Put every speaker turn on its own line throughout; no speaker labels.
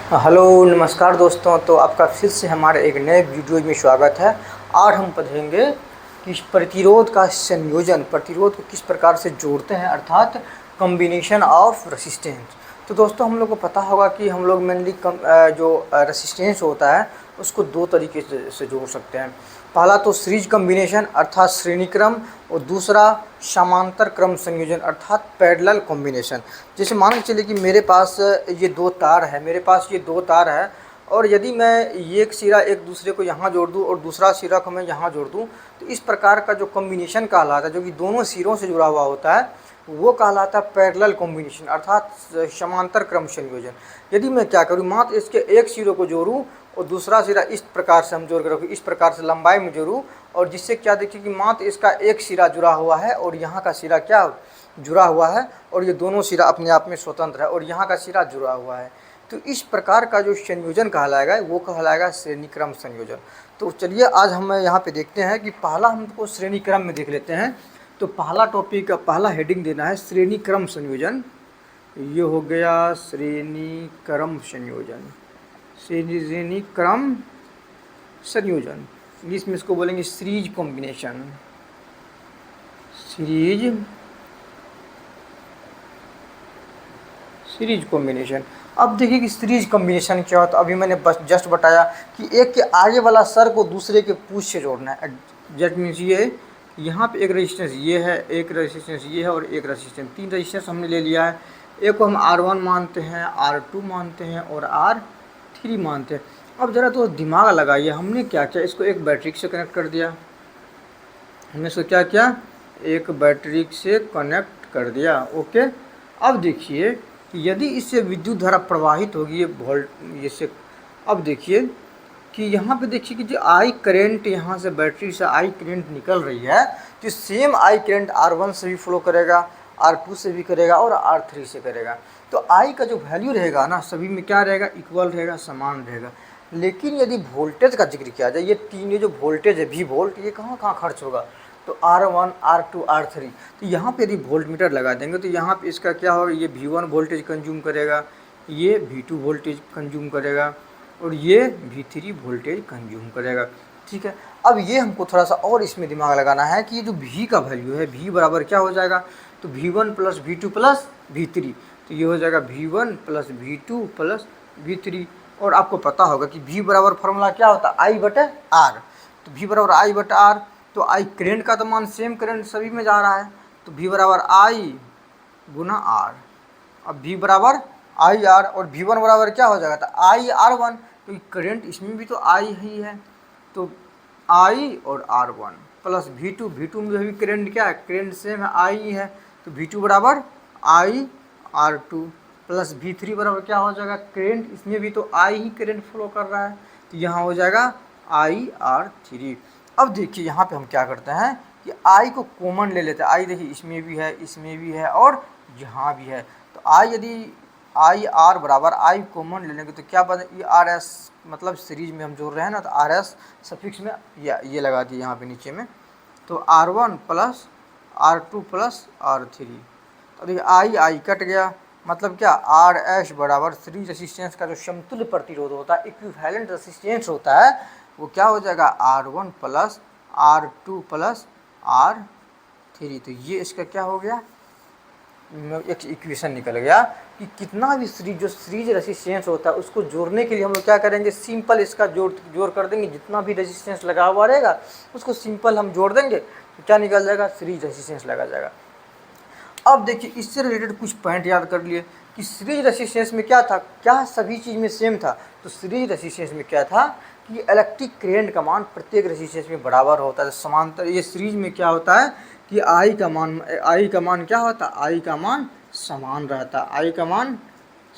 Hello नमस्कार दोस्तों। तो आपका फिर से हमारे एक नए वीडियो में स्वागत है। आज हम पढ़ेंगे कि प्रतिरोध का संयोजन, प्रतिरोध को किस प्रकार से जोड़ते हैं, अर्थात कॉम्बिनेशन ऑफ रेसिस्टेंस। तो दोस्तों हम लोग को पता होगा कि हम लोग मेनली जो रेसिस्टेंस होता है उसको दो तरीके से जोड़ सकते हैं। पहला तो सीरीज कॉम्बिनेशन अर्थात श्रेणी क्रम, और दूसरा समांतर क्रम संयोजन अर्थात पैरेलल कॉम्बिनेशन। जैसे मान के चलिए कि मेरे पास ये दो तार है, और यदि मैं एक सिरा एक दूसरे को यहाँ जोड़ दूँ और दूसरा सिरा को मैं यहाँ जोड़ दूँ, तो इस प्रकार का जो कॉम्बिनेशन कहलाता है, जो कि दोनों सिरों से जुड़ा हुआ होता है, वो कहलाता है पैरेलल कॉम्बिनेशन अर्थात समांतर क्रम संयोजन। यदि मैं क्या करूँ, मात्र इसके एक सिरों को जोड़ूँ और दूसरा सिरा इस प्रकार से हम जोड़ कर रखूँ, इस प्रकार से लंबाई में जोड़ूँ, और जिससे क्या देखिए कि मात्र इसका एक सिरा जुड़ा हुआ है और यहाँ का सिरा क्या जुड़ा हुआ है, और ये दोनों सिरा अपने आप में स्वतंत्र है और यहाँ का सिरा जुड़ा हुआ है। तो इस प्रकार का जो संयोजन कहलाएगा वो कहलाएगा श्रेणी क्रम संयोजन। तो चलिए आज हम यहाँ पे देखते हैं कि पहला हमको श्रेणी क्रम में देख लेते हैं। तो पहला टॉपिक, पहला हेडिंग देना है श्रेणी क्रम संयोजन। ये हो गया श्रेणी क्रम संयोजन, श्रेणी क्रम संयोजन। इंग्लिश में इसको बोलेंगे सीरीज कॉम्बिनेशन, सीरीज कॉम्बिनेशन। अब देखिए कि सीरीज कॉम्बिनेशन क्या होता है। अभी मैंने बस जस्ट बताया कि एक के आगे वाला सर को दूसरे के पूंछ से जोड़ना है। दैट मीन्स ये यहाँ पे एक रेजिस्टेंस ये है, एक रेजिस्टेंस ये है और एक रेजिस्टेंस, तीन रेजिस्टेंस हमने ले लिया है। एक को हम R1 मानते हैं, R2 मानते हैं और R3 मानते हैं। अब ज़रा तो दिमाग लगाइए, हमने क्या किया, इसको एक बैटरी से कनेक्ट कर दिया। हमने इसको क्या किया, एक बैटरी से कनेक्ट कर दिया। ओके, अब देखिए कि यदि इससे विद्युत धारा प्रवाहित होगी, ये वोल्ट इससे, अब देखिए कि यहाँ पे देखिए कि जो आई करंट यहाँ से बैटरी से आई करंट निकल रही है, तो सेम आई करंट R1 से भी फ्लो करेगा, R2 से भी करेगा और R3 से करेगा। तो आई का जो वैल्यू रहेगा ना, सभी में क्या रहेगा, इक्वल रहेगा, समान रहेगा। लेकिन यदि वोल्टेज का जिक्र किया जाए, ये तीन, ये जो वोल्टेज है V वोल्ट, ये कहाँ कहाँ खर्च होगा, तो R1, R2, R3। तो यहाँ पे यदि वोल्ट मीटर लगा देंगे तो यहाँ पे इसका क्या होगा, ये V1 वोल्टेज कंज्यूम करेगा, ये V2 वोल्टेज कंज्यूम करेगा और ये V3 वोल्टेज कंज्यूम करेगा। ठीक है, अब ये हमको थोड़ा सा और इसमें दिमाग लगाना है कि ये जो V का वैल्यू है, V बराबर क्या हो जाएगा, तो V1 plus V2 plus V3। तो ये हो जाएगा V1 plus V2 plus V3। और आपको पता होगा कि V बराबर फॉर्मूला क्या होता है, I बटे R। तो V बराबर I बटे R, तो आई करंट का तो मान सेम करंट सभी में जा रहा है, तो V बराबर I गुना R। अब V बराबर आई आर और V1 बराबर क्या हो जाएगा, तो IR1। तो करंट इसमें भी तो I ही है, तो I और R1 प्लस V2 में भी करंट क्या है, करंट सेम है, I ही है, तो V2 बराबर IR2 प्लस V3 बराबर क्या हो जाएगा, करंट इसमें भी तो I ही करंट फ्लो कर रहा है, तो यहाँ हो जाएगा IR3। अब देखिए यहाँ पे हम क्या करते हैं कि I को कॉमन ले लेते हैं। I देखिए इसमें भी है, इसमें भी है और यहाँ भी है, तो I यदि IR बराबर I कॉमन ले लेंगे तो क्या बने, RS, मतलब सीरीज में हम जोड़ रहे हैं ना, तो RS सफिक्स में ये लगा दिए यहाँ पे नीचे में, तो R1 plus R2 plus R3। तो देखिए I कट गया, मतलब क्या, RS बराबर सीरीज रेसिस्टेंस का जो समतुल्य प्रतिरोध होता है, इक्विवेलेंट रेसिस्टेंस होता है, वो क्या हो जाएगा, R1 plus R2 plus R3। तो ये इसका क्या हो गया, एक इक्वेशन निकल गया कि कितना भी सीरीज रेसिस्टेंस होता है उसको जोड़ने के लिए हम लोग क्या करेंगे, सिंपल इसका जोड़ कर देंगे। जितना भी रेसिस्टेंस लगा हुआ रहेगा उसको सिंपल हम जोड़ देंगे, तो क्या निकल जाएगा, सीरीज रेसिस्टेंस लगा जाएगा। अब देखिए इससे रिलेटेड कुछ पॉइंट याद कर लिए कि सीरीज रेसिस्टेंस में क्या था, क्या सभी चीज़ में सेम था, तो सीरीज रेसिस्टेंस में क्या था कि इलेक्ट्रिक करंट का मान प्रत्येक रेसिस्टेंस में बराबर होता है, समांतर। ये सीरीज में क्या होता है कि I का मान क्या होता है, I का मान समान रहता है, I का मान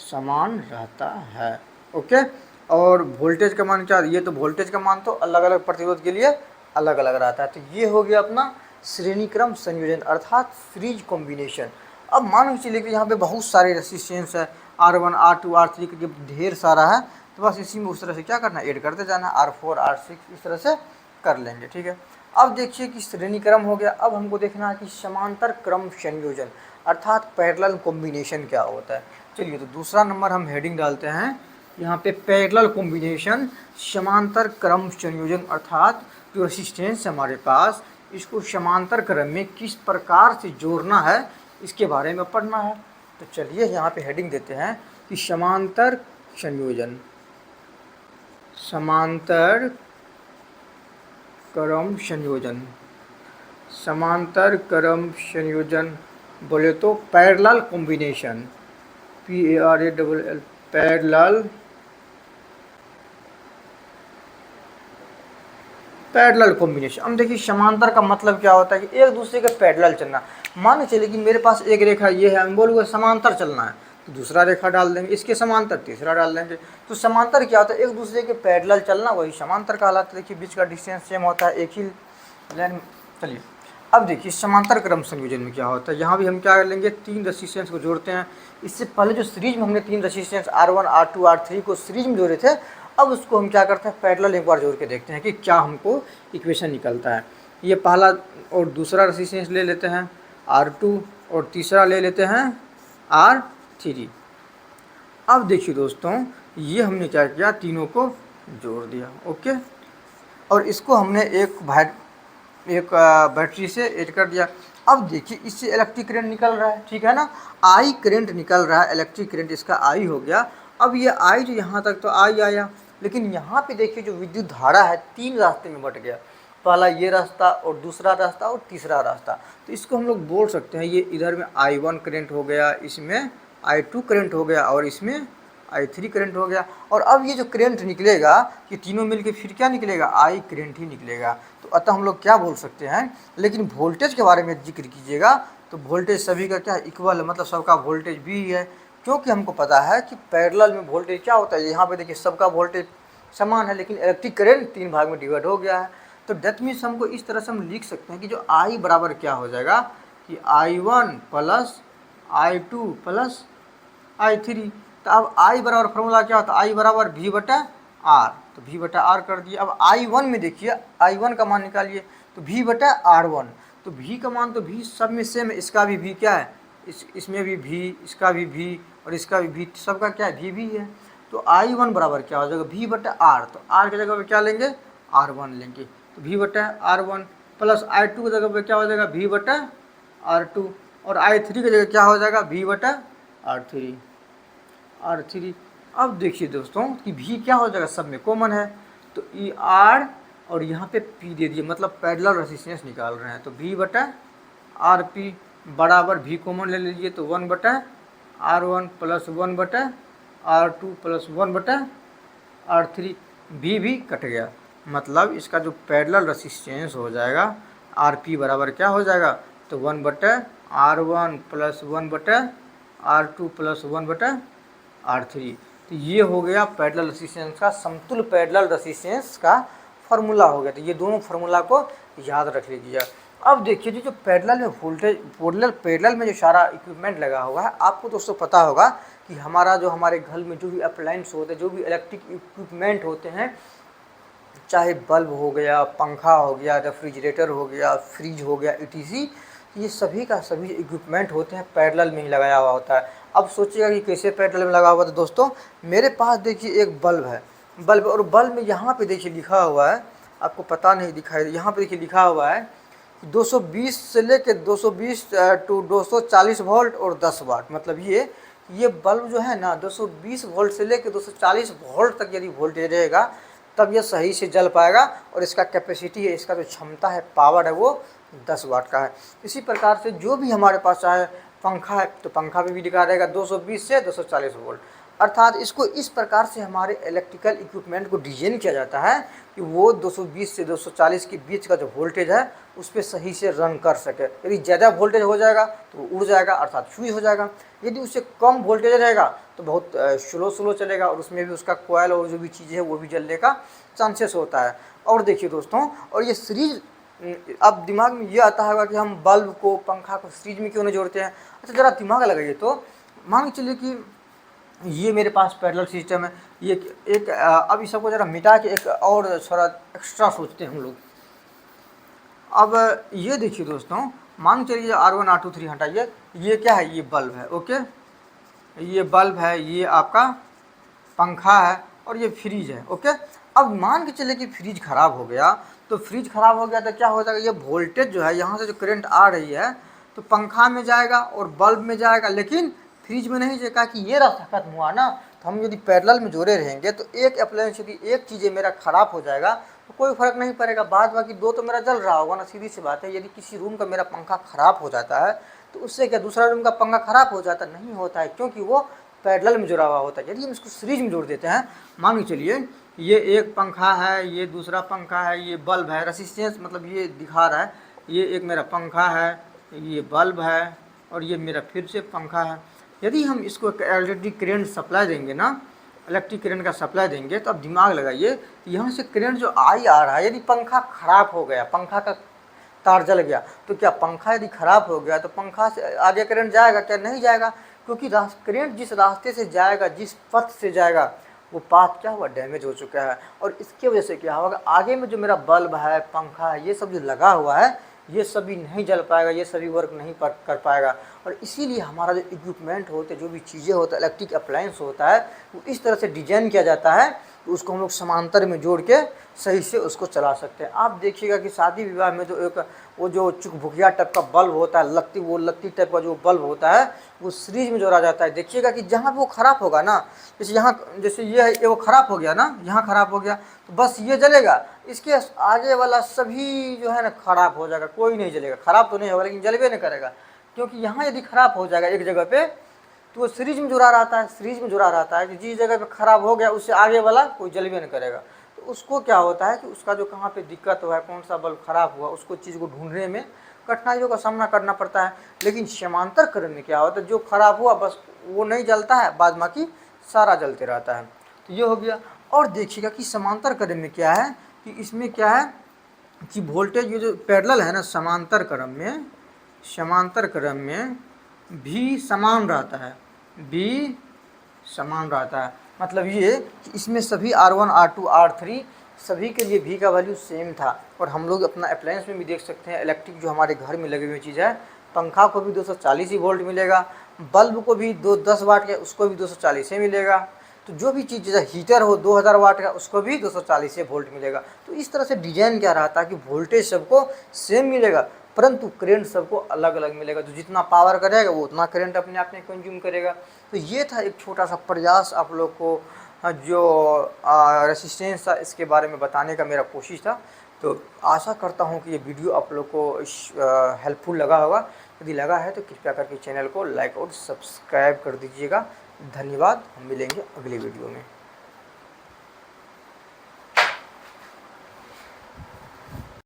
समान रहता है। ओके, और वोल्टेज का मान क्या, ये तो वोल्टेज का मान तो अलग अलग प्रतिरोध के लिए अलग अलग रहता है। तो ये हो गया अपना श्रेणी क्रम संयोजन अर्थात सीरीज कॉम्बिनेशन। अब मान के चलिए कि यहाँ पे बहुत सारे रेसिस्टेंस है, R1, R2, R3 के ढेर सारा है, तो बस इसी में उस तरह से क्या करना है, ऐड करते जाना, R4, R6 इस तरह से कर लेंगे। ठीक है, अब देखिए कि श्रेणी क्रम हो गया। अब हमको देखना है कि समांतर क्रम संयोजन अर्थात पैरेलल कॉम्बिनेशन क्या होता है। चलिए, तो दूसरा नंबर हम हेडिंग डालते हैं यहाँ पे पैरेलल कॉम्बिनेशन, समांतर क्रम संयोजन, अर्थात जो रेसिस्टेंस है हमारे पास, इसको समांतर क्रम में किस प्रकार से जोड़ना है इसके बारे में पढ़ना है। तो चलिए यहाँ पे हेडिंग देते हैं कि समांतर संयोजन, समांतर क्रम संयोजन, समांतर क्रम संयोजन बोले तो parallel combination, PARALL, parallel combination. अब देखिए समांतर का मतलब क्या होता है कि एक दूसरे के पैरेलल चलना। मान के चलिए कि मेरे पास एक रेखा ये है, हम बोलूँगा समांतर चलना है, तो दूसरा रेखा डाल देंगे, इसके समांतर तीसरा डाल देंगे। तो समांतर क्या होता है, एक दूसरे के पैरेलल चलना, वही समांतर कहलाता है। देखिए बीच का डिस्टेंस सेम होता है, एक ही लाइन। चलिए अब देखिए समांतर क्रम संयोजन में क्या होता है, यहाँ भी हम क्या कर लेंगे, 3 रेसिस्टेंस को जोड़ते हैं। इससे पहले जो सीरीज में हमने 3 रेसिस्टेंस R1, R2, R3 को सीरीज में जोड़े थे, अब उसको हम क्या करते हैं, पैरेलल एक बार जोड़ के देखते हैं कि क्या हमको इक्वेशन निकलता है। ये पहला और दूसरा रेसिस्टेंस ले लेते हैं R2, और तीसरा ले लेते हैं R3। अब देखिए दोस्तों, ये हमने क्या किया, तीनों को जोड़ दिया, ओके। और इसको हमने एक बैटरी से ऐड कर दिया। अब देखिए इससे इलेक्ट्रिक करंट निकल रहा है, ठीक है ना, आई करंट निकल रहा है, इलेक्ट्रिक करंट इसका आई हो गया। अब ये आई जो यहाँ तक तो आई आया, लेकिन यहाँ पे देखिए जो विद्युत धारा है 3 रास्ते में बट गया, पहला ये रास्ता और दूसरा रास्ता और तीसरा रास्ता। तो इसको हम लोग बोल सकते हैं, ये इधर में I1 करंट हो गया, इसमें I2 करंट हो गया, और इसमें I3 करंट हो गया। और अब ये जो करंट निकलेगा, ये तीनों मिलके फिर क्या निकलेगा, आई करंट ही निकलेगा। तो अतः हम लोग क्या बोल सकते हैं, लेकिन वोल्टेज के बारे में जिक्र कीजिएगा तो वोल्टेज सभी का क्या इक्वल है, मतलब सबका वोल्टेज भी है, क्योंकि हमको पता है कि पैरेलल में वोल्टेज क्या होता है। यहाँ पे देखिए सबका वोल्टेज समान है, लेकिन इलेक्ट्रिक करंट 3 भाग में डिवाइड हो गया है। तो डेट मीन्स हमको इस तरह से हम लिख सकते हैं कि जो I बराबर क्या हो जाएगा, कि I1 plus I2 plus I3। तो अब I बराबर फॉर्मूला क्या होता है, I बराबर V/R। तो V/R कर दिए। अब I1 में देखिए, I1 का मान निकालिए, तो V/R1। तो V का मान तो V सब में सेम है, इसका भी V क्या है, इसमें भी V, इसका भी V और इसका भी V, सबका क्या है, V है। तो I1 बराबर क्या हो जाएगा, V/R। तो R की जगह पे क्या लेंगे, R1 लेंगे। तो V/R1 प्लस I2 की जगह पे क्या हो जाएगा, V/R2, और I3 की जगह क्या हो जाएगा, V/R3। अब देखिए दोस्तों कि V क्या हो जाएगा, सब में कॉमन है, तो ER और यहाँ पे P दे दिए, मतलब पैरेलल रेसिस्टेंस निकाल रहे हैं। तो V/RP बराबर V कॉमन ले लीजिए, तो 1/R1 plus 1/R2 plus 1/R3। V भी कट गया, मतलब इसका जो पैरेलल रेसिस्टेंस हो जाएगा RP बराबर क्या हो जाएगा, तो 1/R1 plus 1/R2 plus 1/R3। तो ये हो गया पैरेलल रेसिस्टेंस का, समतुल्य पैरेलल रेसिस्टेंस का फार्मूला हो गया। तो ये दोनों फार्मूला को याद रख लीजिए। अब देखिए जो पैरेलल में वोल्टेज, पैरेलल में जो सारा इक्विपमेंट लगा हुआ है, आपको दोस्तों पता होगा कि हमारे घर में जो भी अप्लायंस होते हैं, जो भी इलेक्ट्रिक इक्विपमेंट होते हैं, चाहे बल्ब हो गया, पंखा हो गया, रेफ्रिजरेटर हो गया, फ्रिज हो गया, ETC, ये सभी का सभी इक्विपमेंट होते हैं पैरेलल में ही लगाया हुआ होता है। अब सोचिएगा कि कैसे पैरेलल में लगा हुआ। तो दोस्तों मेरे पास देखिए एक बल्ब है, और बल्ब में यहाँ पे देखिए लिखा हुआ है, आपको पता नहीं दिखाई, यहाँ पे देखिए लिखा हुआ है 220 से लेके 220 टू 240 वोल्ट और 10 वाट। मतलब ये बल्ब जो है ना 220 वोल्ट से लेके 240 वोल्ट तक यदि वोल्टेज रहेगा तब ये सही से जल पाएगा, और इसका कैपेसिटी है, इसका जो क्षमता है, पावर है, वो 10 वाट का है। इसी प्रकार से जो भी हमारे पास चाहे पंखा है, तो पंखा भी लिखा रहेगा 220 से 240 वोल्ट। अर्थात इसको इस प्रकार से हमारे इलेक्ट्रिकल इक्विपमेंट को डिजाइन किया जाता है कि वो 220 से 240 के बीच का जो वोल्टेज है उस पर सही से रन कर सके। यदि ज़्यादा वोल्टेज हो जाएगा तो वो उड़ जाएगा, अर्थात फ्यूज हो जाएगा। यदि उससे कम वोल्टेज रहेगा तो बहुत स्लो चलेगा, और उसमें भी उसका कोयल और जो भी चीज़ें है वो भी जलने का चांसेस होता है। और देखिए दोस्तों, और ये सीरीज, अब दिमाग में ये आता होगा कि हम बल्ब को, पंखा को सीरीज में क्यों नहीं जोड़ते हैं। अच्छा ज़रा दिमाग लगाइए, तो मान के चलिए कि ये मेरे पास पैरेलल सिस्टम है, ये एक अब इस सबको ज़रा मिटा के एक और थोड़ा एक्स्ट्रा सोचते हैं हम लोग। अब ये देखिए दोस्तों, मान चलिए R1 R2 3 हटाइए, ये क्या है, ये बल्ब है, ओके, ये बल्ब है, ये आपका पंखा है और ये फ्रिज है। ओके, अब मान के चले कि फ्रिज ख़राब हो गया, तो फ्रिज ख़राब हो गया तो क्या हो जाएगा, ये वोल्टेज जो है यहाँ से जो करंट आ रही है तो पंखा में जाएगा और बल्ब में जाएगा, लेकिन फ्रिज में नहीं जाएगा। कि ये रास्ता खत्म हुआ ना, तो हम यदि पैरेलल में जोड़े रहेंगे तो एक अप्लायंस यदि एक चीज़ें मेरा ख़राब हो जाएगा तो कोई फ़र्क नहीं पड़ेगा, बाद बाकी दो तो मेरा जल रहा होगा ना। सीधी सी बात है, यदि किसी रूम का मेरा पंखा ख़राब हो जाता है तो उससे क्या दूसरा रूम का पंखा ख़राब हो जाता नहीं होता है, क्योंकि वो पैरेलल में जुड़ा हुआ होता है। यदि हम इसको सीरीज में जोड़ देते हैं, मान के चलिए ये एक पंखा है, ये दूसरा पंखा है, ये बल्ब है, रेसिस्टेंस मतलब ये दिखा रहा है, ये एक मेरा पंखा है, ये बल्ब है और ये मेरा फिर से पंखा है। यदि हम इसको इलेक्ट्रिक करंट सप्लाई देंगे ना, इलेक्ट्रिक करंट का सप्लाई देंगे, तो अब दिमाग लगाइए, यहाँ से करंट जो आ रहा है, यदि पंखा ख़राब हो गया, पंखा का तार जल गया, तो क्या पंखा यदि ख़राब हो गया तो पंखा से आगे करंट जाएगा क्या, नहीं जाएगा। क्योंकि करंट जिस रास्ते से जाएगा, जिस पथ से जाएगा, वो पाथ क्या हुआ, डैमेज हो चुका है। और इसकी वजह से क्या होगा, आगे में जो मेरा बल्ब है, पंखा है, ये सब जो लगा हुआ है, ये सभी नहीं जल पाएगा, ये सभी वर्क नहीं कर पाएगा। और इसीलिए हमारा जो इक्विपमेंट होते हैं, जो भी चीज़ें होता है, इलेक्ट्रिक अप्लायंस होता है, वो इस तरह से डिजाइन किया जाता है कि उसको हम लोग समांतर में जोड़ के सही से उसको चला सकते हैं। आप देखिएगा कि शादी विवाह में जो एक वो जो चुकभुकिया टाइप का बल्ब होता है, लत्ती टाइप का जो बल्ब होता है, वो सीरीज में जोड़ा जाता है। देखिएगा कि जहाँ वो ख़राब होगा ना, जैसे यहाँ, जैसे ये है, वो ख़राब हो गया ना, यहाँ ख़राब हो गया तो बस ये जलेगा, इसके आगे वाला सभी जो है ना ख़राब हो जाएगा, कोई नहीं जलेगा। ख़राब तो नहीं होगा लेकिन जलवे नहीं करेगा, क्योंकि यहाँ यदि ख़राब हो जाएगा एक जगह पे, तो वो सीरीज में जुड़ा रहता है, सीरीज में जुड़ा रहता है कि जिस जगह पे ख़राब हो गया उससे आगे वाला कोई जलवे नहीं करेगा। तो उसको क्या होता है कि उसका जो कहाँ पे दिक्कत हुआ है, कौन सा बल्ब ख़राब हुआ, उसको चीज़ को ढूंढने में कठिनाइयों का सामना करना पड़ता है। लेकिन समांतर करंट में क्या होता है, जो ख़राब हुआ बस वो नहीं जलता है, बाद बाकी सारा जलते रहता है। तो ये हो गया। और देखिएगा कि समांतर करंट में क्या है, कि इसमें क्या है कि वोल्टेज ये जो पैरेलल है ना, समांतर क्रम में भी समान रहता है, भी समान रहता है। मतलब ये कि इसमें सभी R1 R2 R3 सभी के लिए भी का वैल्यू सेम था। और हम लोग अपना अप्लायंस में भी देख सकते हैं, इलेक्ट्रिक जो हमारे घर में लगी हुई चीज़ है, पंखा को भी 240 ही वोल्ट मिलेगा, बल्ब को भी 10 वाट का उसको भी 240 ही मिलेगा। तो जो भी चीज़ जैसे हीटर हो 2000 वाट का, उसको भी 240 वोल्ट मिलेगा। तो इस तरह से डिजाइन क्या रहा था कि वोल्टेज सबको सेम मिलेगा, परंतु करंट सबको अलग अलग मिलेगा। जो जितना पावर करेगा वो उतना करंट अपने आप में कंज्यूम करेगा। तो ये था एक छोटा सा प्रयास आप लोग को जो रेसिस्टेंस था इसके बारे में बताने का मेरा कोशिश था। तो आशा करता हूँ कि ये वीडियो आप लोग को हेल्पफुल लगा होगा। यदि लगा है तो कृपया करके चैनल को लाइक और सब्सक्राइब कर दीजिएगा। धन्यवाद, हम मिलेंगे अगली वीडियो में।